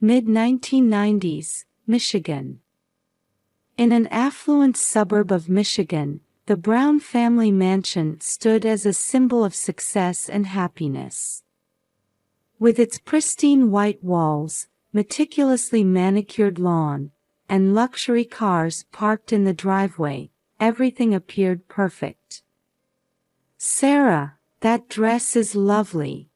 mid-1990s, Michigan. In an affluent suburb of Michigan, the Brown family mansion stood as a symbol of success and happiness. With its pristine white walls, meticulously manicured lawn, and luxury cars parked in the driveway, everything appeared perfect. "Sarah, that dress is lovely,"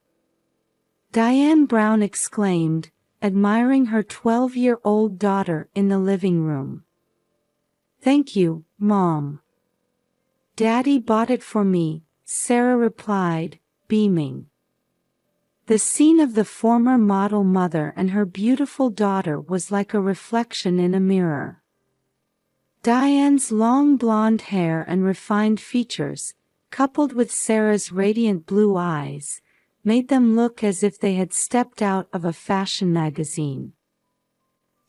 Diane Brown exclaimed, admiring her 12-year-old daughter in the living room. "Thank you, Mom. Daddy bought it for me," Sarah replied, beaming. The scene of the former model mother and her beautiful daughter was like a reflection in a mirror. Diane's long blonde hair and refined features, coupled with Sarah's radiant blue eyes, made them look as if they had stepped out of a fashion magazine.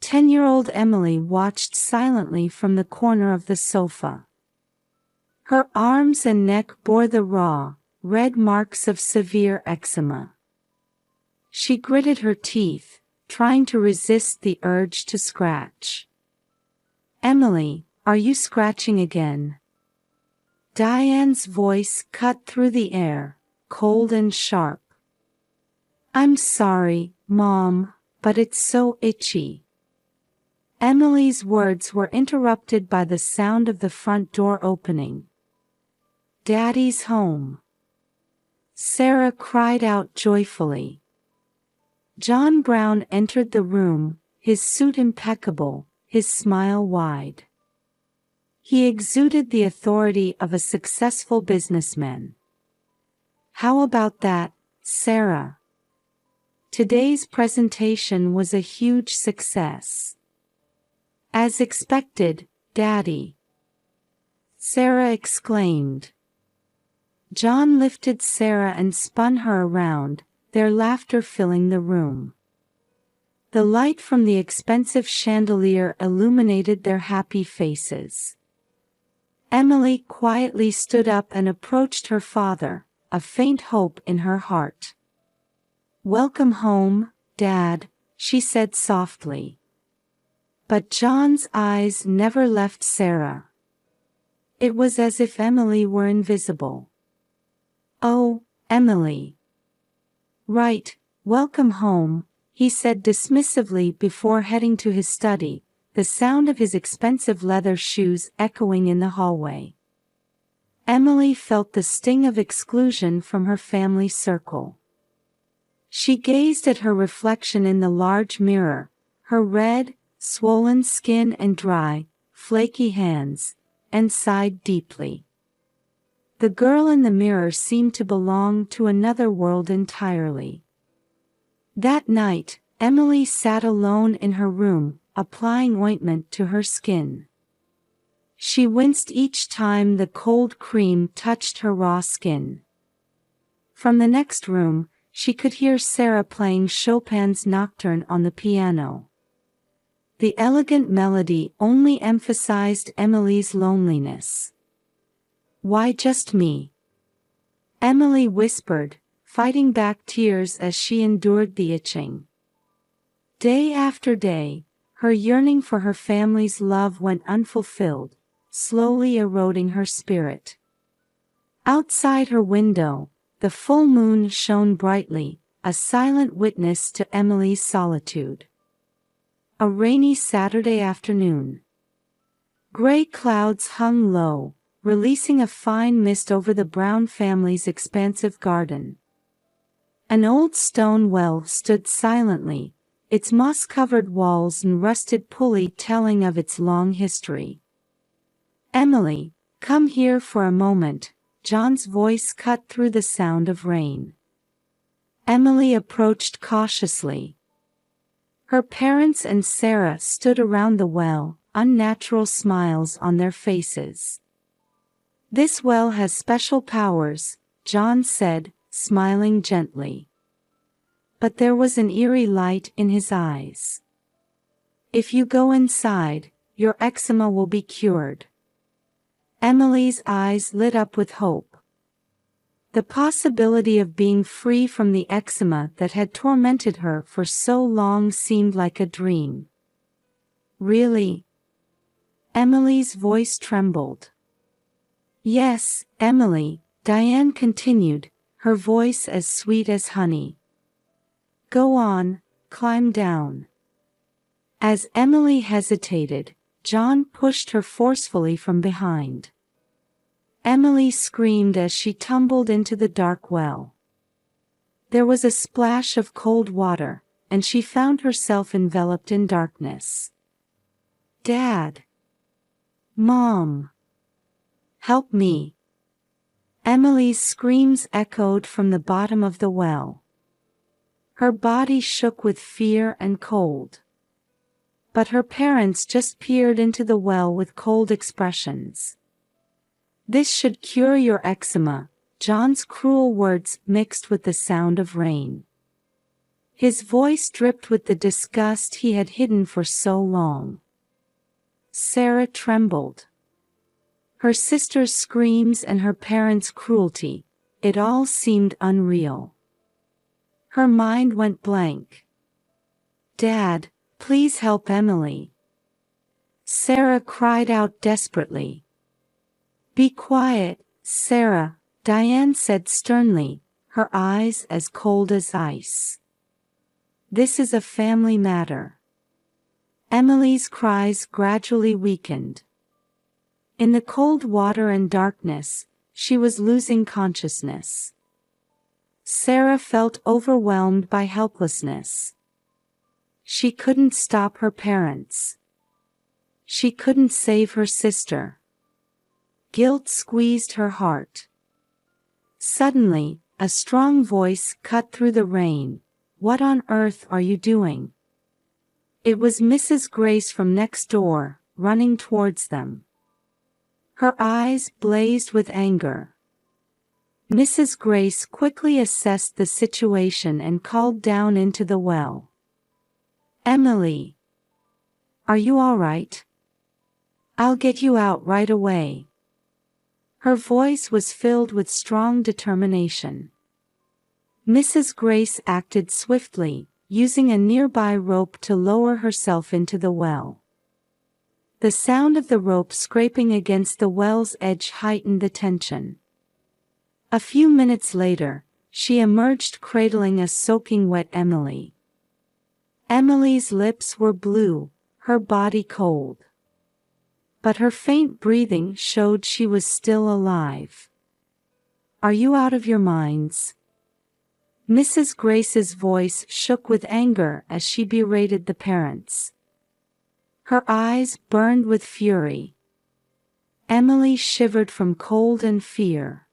10-year-old Emily watched silently from the corner of the sofa. Her arms and neck bore the raw, red marks of severe eczema. She gritted her teeth, trying to resist the urge to scratch. "Emily, are you scratching again?" Diane's voice cut through the air, cold and sharp. "I'm sorry, Mom, but it's so itchy." Emily's words were interrupted by the sound of the front door opening. "Daddy's home!" Sarah cried out joyfully. John Brown entered the room, his suit impeccable, his smile wide. He exuded the authority of a successful businessman. "How about that, Sarah? Today's presentation was a huge success." "As expected, Daddy," Sarah exclaimed. John lifted Sarah and spun her around, their laughter filling the room. The light from the expensive chandelier illuminated their happy faces. Emily quietly stood up and approached her father, a faint hope in her heart. "Welcome home, Dad," she said softly. But John's eyes never left Sarah. It was as if Emily were invisible. "Oh, Emily." "Right, welcome home," he said dismissively before heading to his study, the sound of his expensive leather shoes echoing in the hallway. Emily felt the sting of exclusion from her family circle. She gazed at her reflection in the large mirror, her red, swollen skin and dry, flaky hands, and sighed deeply. The girl in the mirror seemed to belong to another world entirely. That night, Emily sat alone in her room, applying ointment to her skin. She winced each time the cold cream touched her raw skin. From the next room, she could hear Sarah playing Chopin's Nocturne on the piano. The elegant melody only emphasized Emily's loneliness. "Why just me?" Emily whispered, fighting back tears as she endured the itching. Day after day, her yearning for her family's love went unfulfilled, slowly eroding her spirit. Outside her window, the full moon shone brightly, a silent witness to Emily's solitude. A rainy Saturday afternoon. Gray clouds hung low, releasing a fine mist over the Brown family's expansive garden. An old stone well stood silently, its moss-covered walls and rusted pulley telling of its long history. "Emily, come here for a moment," John's voice cut through the sound of rain. Emily approached cautiously. Her parents and Sarah stood around the well, unnatural smiles on their faces. "This well has special powers," John said, smiling gently. But there was an eerie light in his eyes. "If you go inside, your eczema will be cured." Emily's eyes lit up with hope. The possibility of being free from the eczema that had tormented her for so long seemed like a dream. Really? Emily's voice trembled. Yes, Emily, Diane continued, her voice as sweet as honey. Go on, climb down. As Emily hesitated, John pushed her forcefully from behind. Emily screamed as she tumbled into the dark well. There was a splash of cold water, and she found herself enveloped in darkness. Dad! Mom! Help me! Emily's screams echoed from the bottom of the well. Her body shook with fear and cold. But her parents just peered into the well with cold expressions. This should cure your eczema, John's cruel words mixed with the sound of rain. His voice dripped with the disgust he had hidden for so long. Sarah trembled. Her sister's screams and her parents' cruelty, it all seemed unreal. Her mind went blank. Dad, please help Emily. Sarah cried out desperately. Be quiet, Sarah, Diane said sternly, her eyes as cold as ice. This is a family matter. Emily's cries gradually weakened. In the cold water and darkness, she was losing consciousness. Sarah felt overwhelmed by helplessness. She couldn't stop her parents. She couldn't save her sister. Guilt squeezed her heart. Suddenly, a strong voice cut through the rain. What on earth are you doing? It was Mrs. Grace from next door, running towards them. Her eyes blazed with anger. Mrs. Grace quickly assessed the situation and called down into the well. Emily! Are you all right? I'll get you out right away. Her voice was filled with strong determination. Mrs. Grace acted swiftly, using a nearby rope to lower herself into the well. The sound of the rope scraping against the well's edge heightened the tension. A few minutes later, she emerged cradling a soaking wet Emily. Emily's lips were blue, her body cold. But her faint breathing showed she was still alive. Are you out of your minds? Mrs. Grace's voice shook with anger as she berated the parents. Her eyes burned with fury. Emily shivered from cold and fear.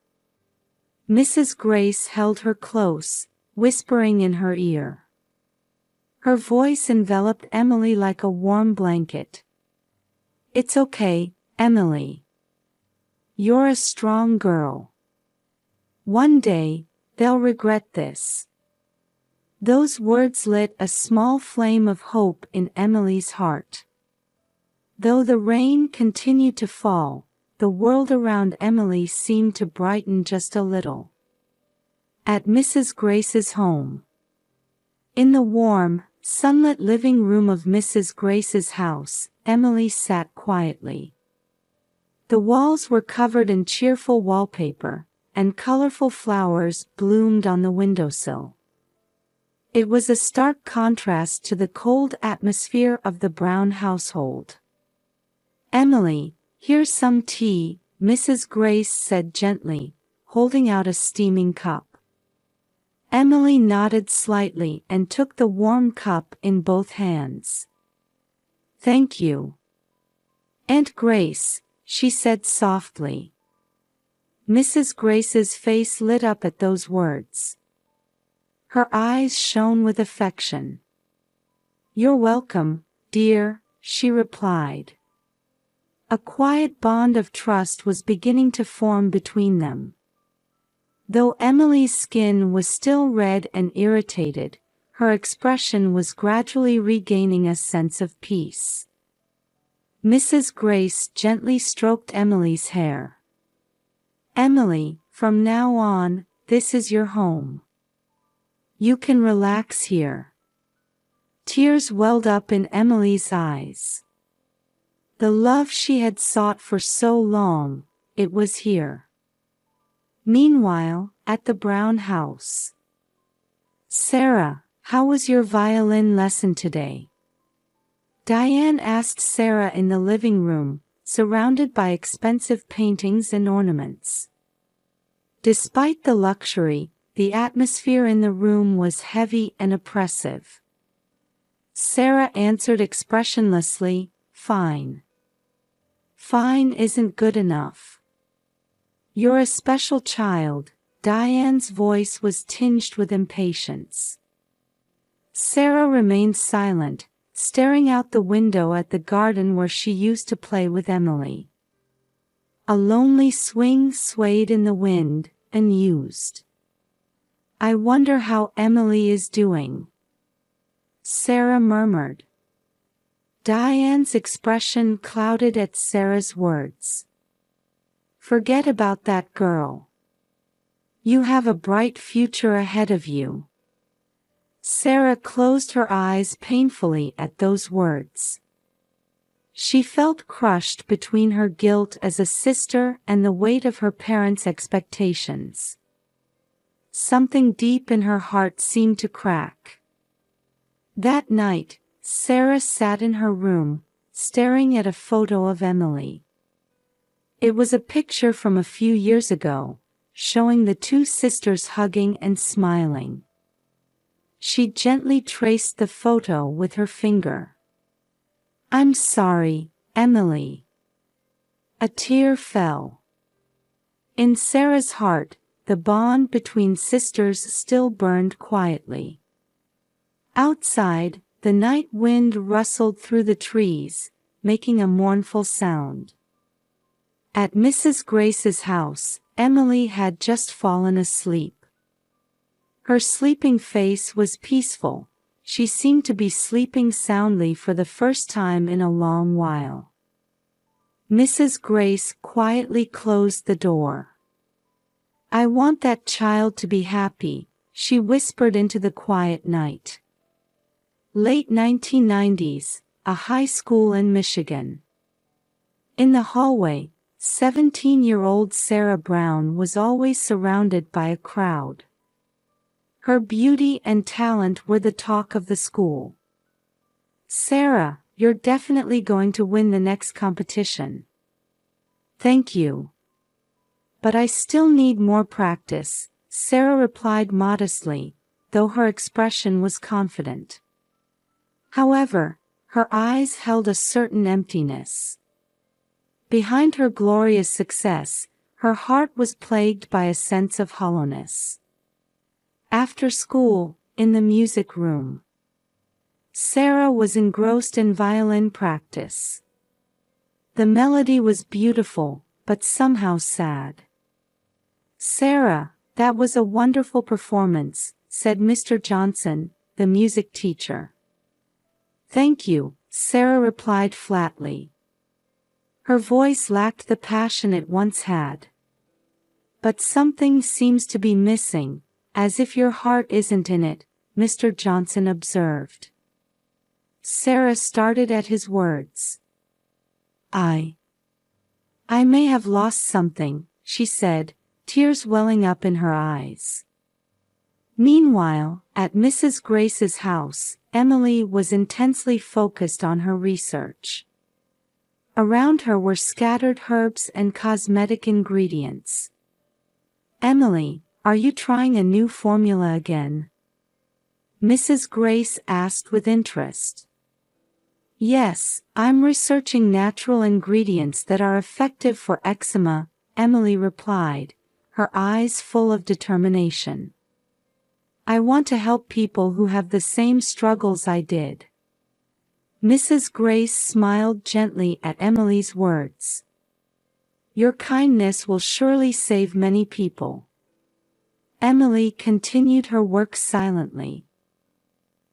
Mrs. Grace held her close, whispering in her ear. Her voice enveloped Emily like a warm blanket. It's okay, Emily. You're a strong girl. One day, they'll regret this. Those words lit a small flame of hope in Emily's heart. Though the rain continued to fall, the world around Emily seemed to brighten just a little. At Mrs. Grace's home. In the warm, sunlit living room of Mrs. Grace's house, Emily sat quietly. The walls were covered in cheerful wallpaper, and colorful flowers bloomed on the windowsill. It was a stark contrast to the cold atmosphere of the Brown household. Emily, here's some tea, Mrs. Grace said gently, holding out a steaming cup. Emily nodded slightly and took the warm cup in both hands. Thank you. Aunt Grace, she said softly. Mrs. Grace's face lit up at those words. Her eyes shone with affection. You're welcome, dear, she replied. A quiet bond of trust was beginning to form between them. Though Emily's skin was still red and irritated, her expression was gradually regaining a sense of peace. Mrs. Grace gently stroked Emily's hair. Emily, From now on, this is your home. You can relax here." Tears welled up in Emily's eyes. The love she had sought for so long, it was here. Meanwhile, at the Brown house. "Sarah, how was your violin lesson today?" Diane asked Sarah in the living room, surrounded by expensive paintings and ornaments. Despite the luxury, the atmosphere in the room was heavy and oppressive. Sarah answered expressionlessly, "Fine. Fine isn't good enough. You're a special child." Diane's voice was tinged with impatience. Sarah remained silent, staring out the window at the garden where she used to play with Emily. A lonely swing swayed in the wind, unused. "I wonder how Emily is doing," Sarah murmured. Diane's expression clouded at Sarah's words. "Forget about that girl. You have a bright future ahead of you." Sarah closed her eyes painfully at those words. She felt crushed between her guilt as a sister and the weight of her parents' expectations. Something deep in her heart seemed to crack. That night, Sarah sat in her room, staring at a photo of Emily. It was a picture from a few years ago, showing the two sisters hugging and smiling. She gently traced the photo with her finger. "I'm sorry, Emily." A tear fell. In Sarah's heart, the bond between sisters still burned quietly. Outside, the night wind rustled through the trees, making a mournful sound. At Mrs. Grace's house, Emily had just fallen asleep. Her sleeping face was peaceful. She seemed to be sleeping soundly for the first time in a long while. Mrs. Grace quietly closed the door. "I want that child to be happy," she whispered into the quiet night. Late 1990s, a high school in Michigan. In the hallway, 17-year-old Sarah Brown was always surrounded by a crowd. Her beauty and talent were the talk of the school. "Sarah, you're definitely going to win the next competition." "Thank you. But I still need more practice," Sarah replied modestly, though her expression was confident. However, her eyes held a certain emptiness. Behind her glorious success, her heart was plagued by a sense of hollowness. After school, in the music room, Sarah was engrossed in violin practice. The melody was beautiful, but somehow sad. "Sarah, that was a wonderful performance," said Mr. Johnson, the music teacher. "Thank you," Sarah replied flatly. Her voice lacked the passion it once had. "But something seems to be missing, as if your heart isn't in it," Mr. Johnson observed. Sarah started at his words. I may have lost something," she said, tears welling up in her eyes. Meanwhile, at Mrs. Grace's house, Emily was intensely focused on her research. Around her were scattered herbs and cosmetic ingredients. "Emily, are you trying a new formula again?" Mrs. Grace asked with interest. "Yes, I'm researching natural ingredients that are effective for eczema," Emily replied, her eyes full of determination. "I want to help people who have the same struggles I did." Mrs. Grace smiled gently at Emily's words. "Your kindness will surely save many people." Emily continued her work silently.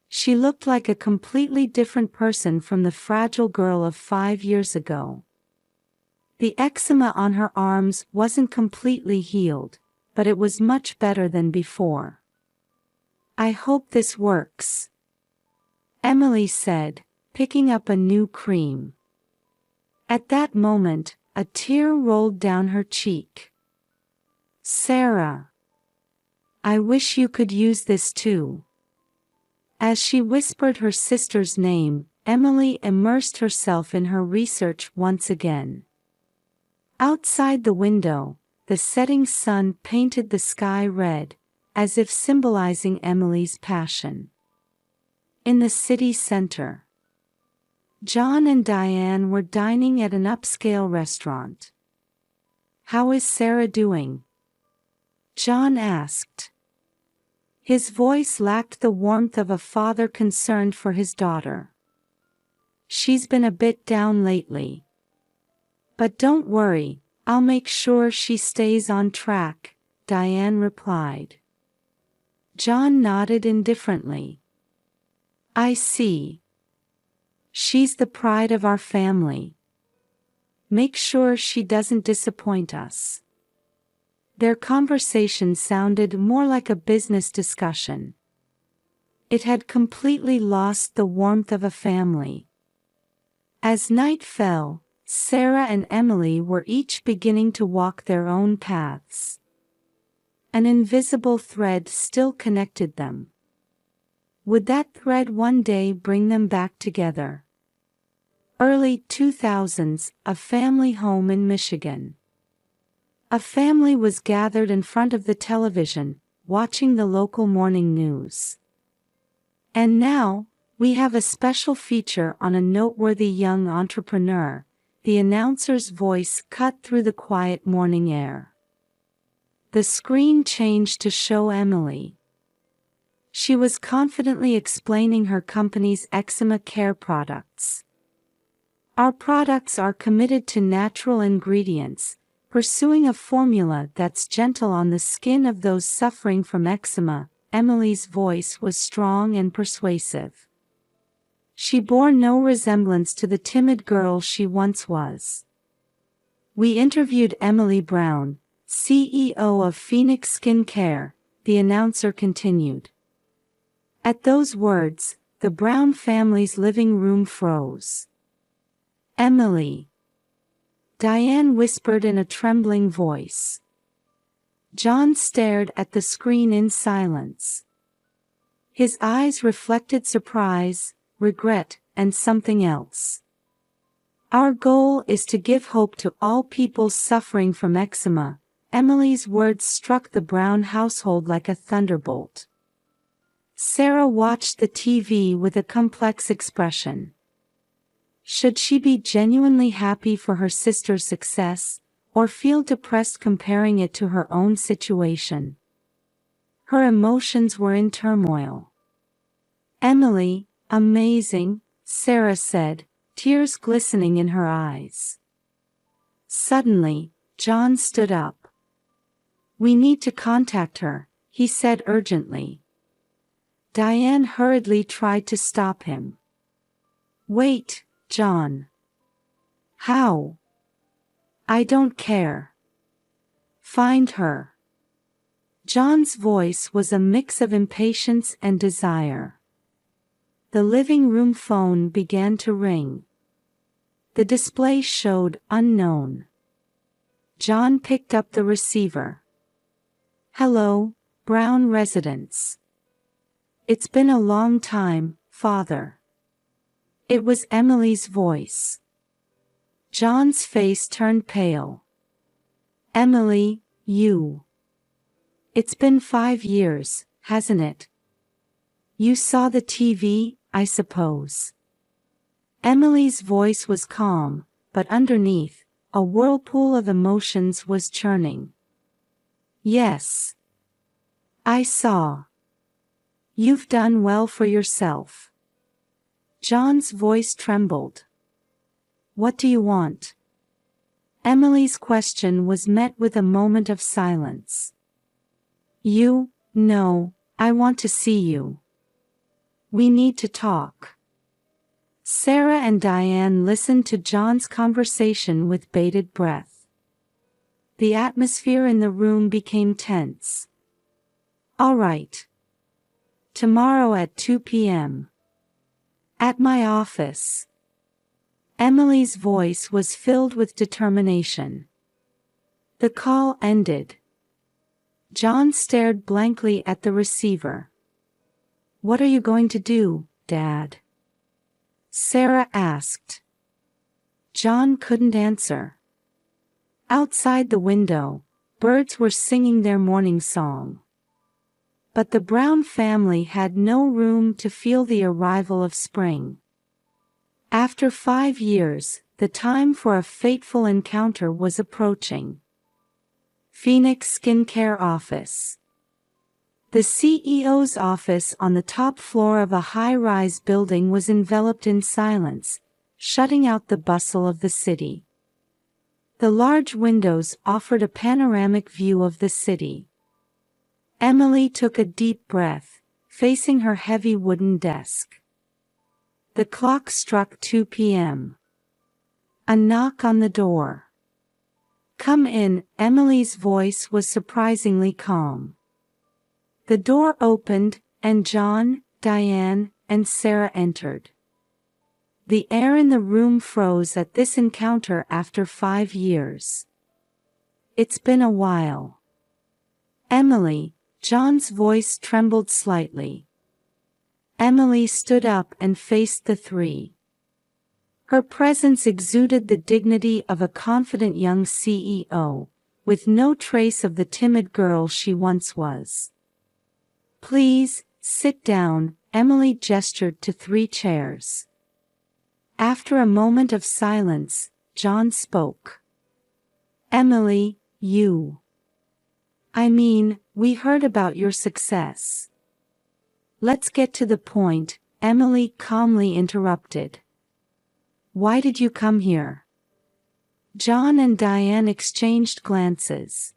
She looked like a completely different person from the fragile girl of 5 years ago. The eczema on her arms wasn't completely healed, but it was much better than before. "I hope this works," Emily said, picking up a new cream. At that moment, a tear rolled down her cheek. "Sarah, I wish you could use this too." As she whispered her sister's name, Emily immersed herself in her research once again. Outside the window, the setting sun painted the sky red, as if symbolizing Emily's passion. In the city center, John and Diane were dining at an upscale restaurant. "How is Sarah doing?" John asked. His voice lacked the warmth of a father concerned for his daughter. "She's been a bit down lately. But don't worry, I'll make sure she stays on track," Diane replied. John nodded indifferently. "I see. She's the pride of our family. Make sure she doesn't disappoint us." Their conversation sounded more like a business discussion. It had completely lost the warmth of a family. As night fell, Sarah and Emily were each beginning to walk their own paths. An invisible thread still connected them. Would that thread one day bring them back together? Early 2000s, a family home in Michigan. A family was gathered in front of the television, watching the local morning news. And now, we have a special feature on a noteworthy young entrepreneur. The announcer's voice cut through the quiet morning air. The screen changed to show Emily. She was confidently explaining her company's eczema care products. "Our products are committed to natural ingredients, pursuing a formula that's gentle on the skin of those suffering from eczema." Emily's voice was strong and persuasive. She bore no resemblance to the timid girl she once was. "We interviewed Emily Brown, CEO of Phoenix Skin Care," the announcer continued. At those words, the Brown family's living room froze. "Emily," Diane whispered in a trembling voice. John stared at the screen in silence. His eyes reflected surprise, regret, and something else. "Our goal is to give hope to all people suffering from eczema." Emily's words struck the Brown household like a thunderbolt. Sarah watched the TV with a complex expression. Should she be genuinely happy for her sister's success, or feel depressed comparing it to her own situation? Her emotions were in turmoil. "Emily, amazing," Sarah said, tears glistening in her eyes. Suddenly, John stood up. "We need to contact her," he said urgently. Diane hurriedly tried to stop him. "Wait, John. How?" "I don't care. Find her." John's voice was a mix of impatience and desire. The living room phone began to ring. The display showed unknown. John picked up the receiver. "Hello, Brown residence. It's been a long time, Father." It was Emily's voice. John's face turned pale. "Emily, you. It's been 5 years, hasn't it? You saw the TV, I suppose." Emily's voice was calm, but underneath, a whirlpool of emotions was churning. "Yes. I saw. You've done well for yourself." John's voice trembled. "What do you want?" Emily's question was met with a moment of silence. No, I want to see you. We need to talk." Sarah and Diane listened to John's conversation with bated breath. the atmosphere in the room became tense. "All right. Tomorrow at 2 p.m. At my office." Emily's voice was filled with determination. The call ended. John stared blankly at the receiver. "What are you going to do, Dad?" Sarah asked. John couldn't answer. Outside the window, birds were singing their morning song. But the Brown family had no room to feel the arrival of spring. After 5 years, the time for a fateful encounter was approaching. Phoenix Skincare Office. The CEO's office on the top floor of a high-rise building was enveloped in silence, shutting out the bustle of the city. The large windows offered a panoramic view of the city. Emily took a deep breath, facing her heavy wooden desk. The clock struck 2 p.m. A knock on the door. "Come in," Emily's voice was surprisingly calm. The door opened, and John, Diane, and Sarah entered. The air in the room froze at this encounter after 5 years. "It's been a while." "Emily," John's voice trembled slightly. Emily stood up and faced the three. Her presence exuded the dignity of a confident young CEO, with no trace of the timid girl she once was. "Please, sit down," Emily gestured to 3 chairs. After a moment of silence, John spoke. "Emily, we heard about your success." "Let's get to the point," Emily calmly interrupted. "Why did you come here?" John and Diane exchanged glances.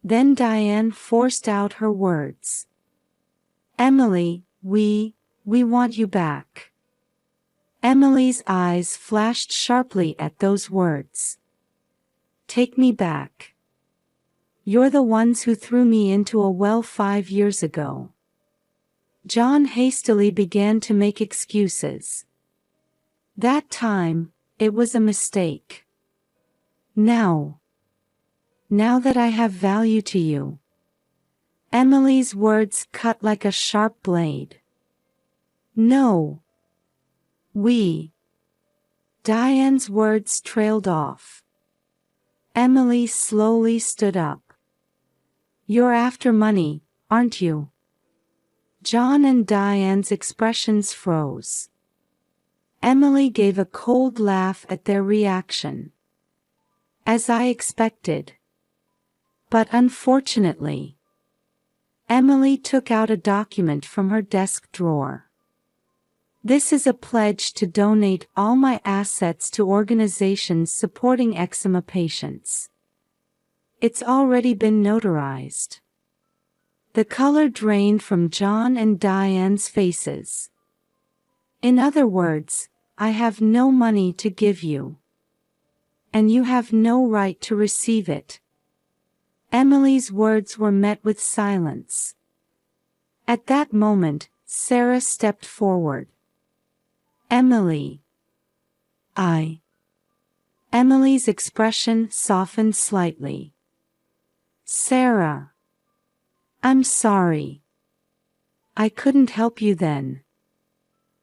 Then Diane forced out her words. "Emily, we want you back." Emily's eyes flashed sharply at those words. "Take me back. You're the ones who threw me into a well 5 years ago." John hastily began to make excuses. "That time, it was a mistake. Now that I have value to you." Emily's words cut like a sharp blade. "No. Diane's words trailed off. Emily slowly stood up. "You're after money, aren't you?" John and Diane's expressions froze. Emily gave a cold laugh at their reaction. "As I expected. But unfortunately." Emily took out a document from her desk drawer. "This is a pledge to donate all my assets to organizations supporting eczema patients. It's already been notarized." The color drained from John and Diane's faces. "In other words, I have no money to give you. And you have no right to receive it." Emily's words were met with silence. At that moment, Sarah stepped forward. "Emily. Emily's expression softened slightly. "Sarah. I'm sorry. I couldn't help you then."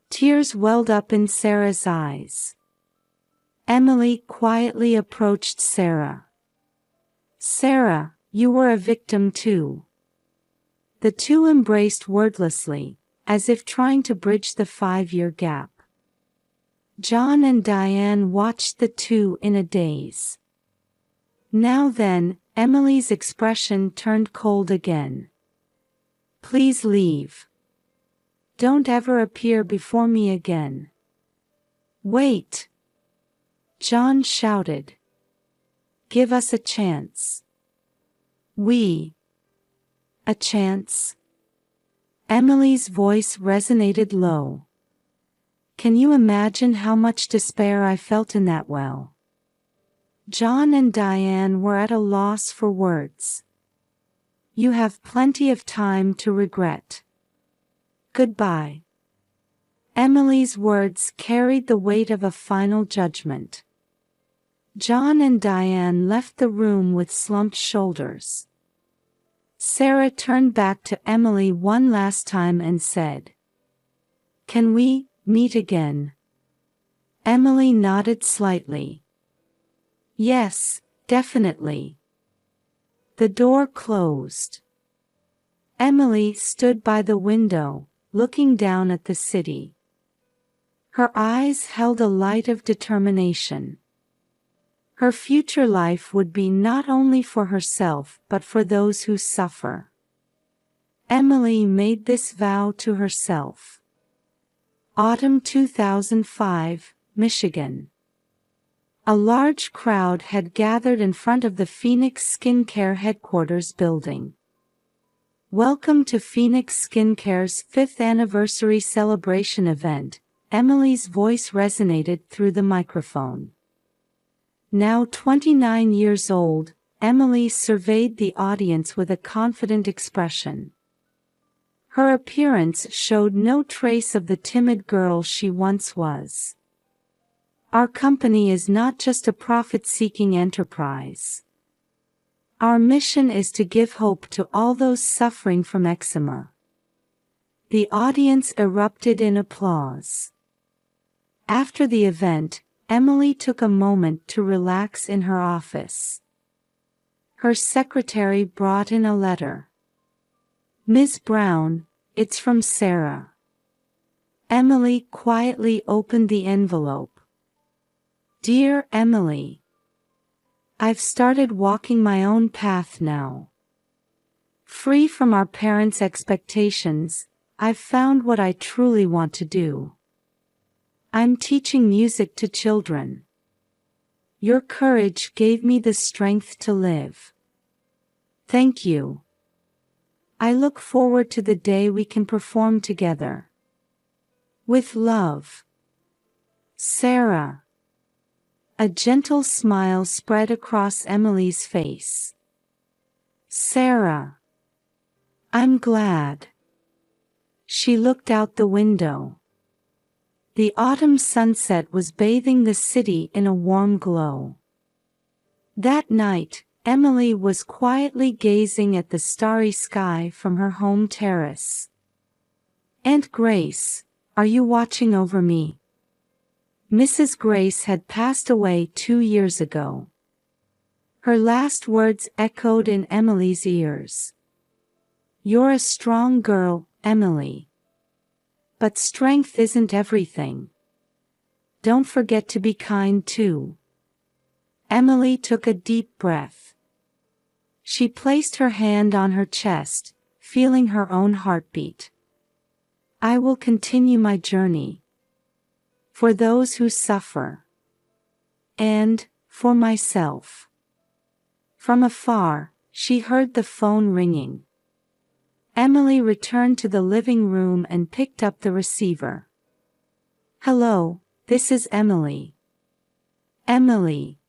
Tears welled up in Sarah's eyes. Emily quietly approached Sarah. "Sarah, you were a victim too." The two embraced wordlessly, as if trying to bridge the 5-year gap. John and Diane watched the two in a daze. Now then, Emily's expression turned cold again. "Please leave. Don't ever appear before me again." "Wait!" John shouted. "Give us a chance." A chance?" Emily's voice resonated low. "Can you imagine how much despair I felt in that well?" John and Diane were at a loss for words. You have plenty of time to regret. Goodbye. Emily's words carried the weight of a final judgment. John and Diane left the room with slumped shoulders. Sarah turned back to Emily one last time and said, "Can we meet again?" Emily nodded slightly. "Yes, definitely." The door closed. Emily stood by the window, looking down at the city. Her eyes held a light of determination. Her future life would be not only for herself but for those who suffer. Emily made this vow to herself. Autumn 2005, Michigan. A large crowd had gathered in front of the Phoenix Skincare headquarters building. "Welcome to Phoenix Skincare's 5th anniversary celebration event," Emily's voice resonated through the microphone. Now 29 years old, Emily surveyed the audience with a confident expression. Her appearance showed no trace of the timid girl she once was. "Our company is not just a profit-seeking enterprise. Our mission is to give hope to all those suffering from eczema." The audience erupted in applause. After the event, Emily took a moment to relax in her office. Her secretary brought in a letter. "Ms. Brown, it's from Sarah." Emily quietly opened the envelope. "Dear Emily, I've started walking my own path now. Free from our parents' expectations, I've found what I truly want to do. I'm teaching music to children. Your courage gave me the strength to live. Thank you. I look forward to the day we can perform together. With love, Sarah." A gentle smile spread across Emily's face. "Sarah. I'm glad." She looked out the window. The autumn sunset was bathing the city in a warm glow. That night, Emily was quietly gazing at the starry sky from her home terrace. "Aunt Grace, are you watching over me?" Mrs. Grace had passed away 2 years ago. Her last words echoed in Emily's ears. "You're a strong girl, Emily. But strength isn't everything. Don't forget to be kind too." Emily took a deep breath. She placed her hand on her chest, feeling her own heartbeat. "I will continue my journey. For those who suffer. And, for myself." From afar, she heard the phone ringing. Emily returned to the living room and picked up the receiver. "Hello, this is Emily." "Emily."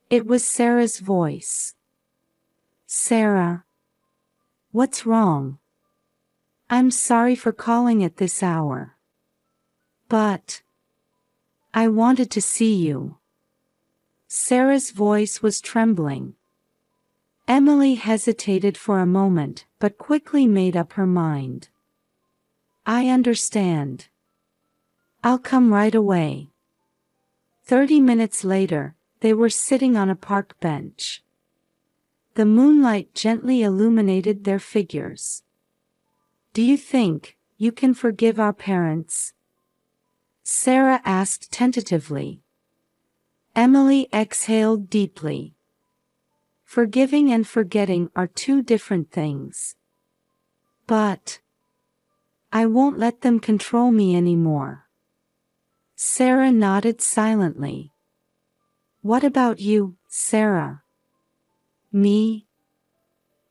It was Sarah's voice. "Sarah. What's wrong? I'm sorry for calling at this hour. But I wanted to see you." Sarah's voice was trembling. Emily hesitated for a moment, but quickly made up her mind. "I understand. I'll come right away." 30 minutes later, they were sitting on a park bench. The moonlight gently illuminated their figures. "Do you think you can forgive our parents?" Sarah asked tentatively. Emily exhaled deeply. Forgiving and forgetting are two different things. "But I won't let them control me anymore." Sarah nodded silently. "What about you, Sarah?" "Me?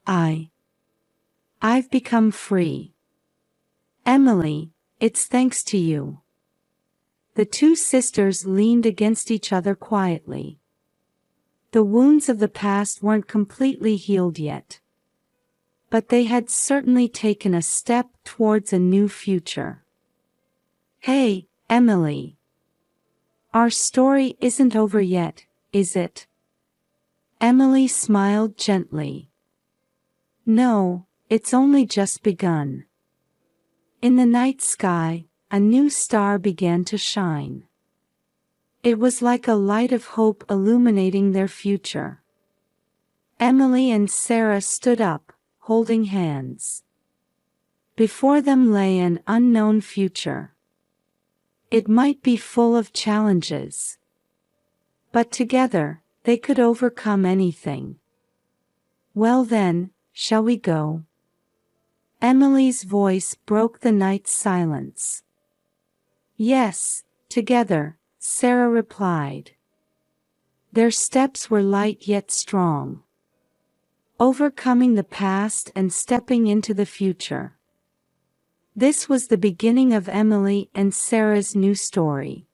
I've become free. Emily, it's thanks to you." The two sisters leaned against each other quietly. The wounds of the past weren't completely healed yet. But they had certainly taken a step towards a new future. Hey, Emily. Our story isn't over yet, is it? Emily smiled gently. No, it's only just begun. In the night sky, a new star began to shine. It was like a light of hope illuminating their future. Emily and Sarah stood up, holding hands. Before them lay an unknown future. It might be full of challenges. But together, they could overcome anything. Well then, shall we go? Emily's voice broke the night's silence. Yes, together, Sarah replied. Their steps were light yet strong. Overcoming the past and stepping into the future. This was the beginning of Emily and Sarah's new story.